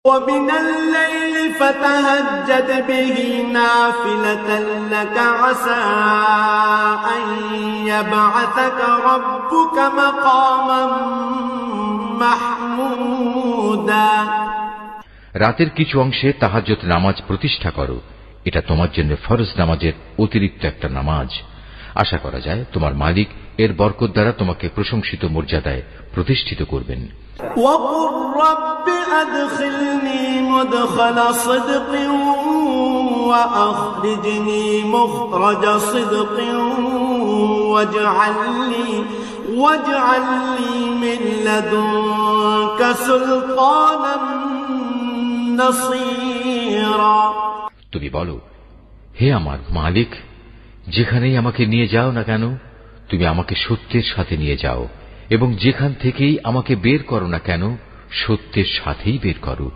ومن الليل فتهجد به نافلة لك عسى أن يبعثك ربك مقاما محمودا। রাতের কিছু অংশে তাহাজ্জুদ নামাজ প্রতিষ্ঠা করো, এটা তোমার জন্য ফরজ নামাজের অতিরিক্ত একটা নামাজ। আশা করা যায় তোমার মালিক এর বরকত দ্বারা তোমাকে প্রশংসিত মর্যাদায় প্রতিষ্ঠিত করবেন। وقل رب أدخلني مدخل صدق وأخرجني مخرج صدق واجعل لي من لدنك سلطانا نصيرا। তুমি বলো, হে আমার মালিক, যেখানেই আমাকে নিয়ে যাও না কেন তুমি আমাকে সত্যের সাথে নিয়ে যাও, এবং যেখান থেকেই আমাকে বের করো না কেন সত্যের সাথেই বের করো।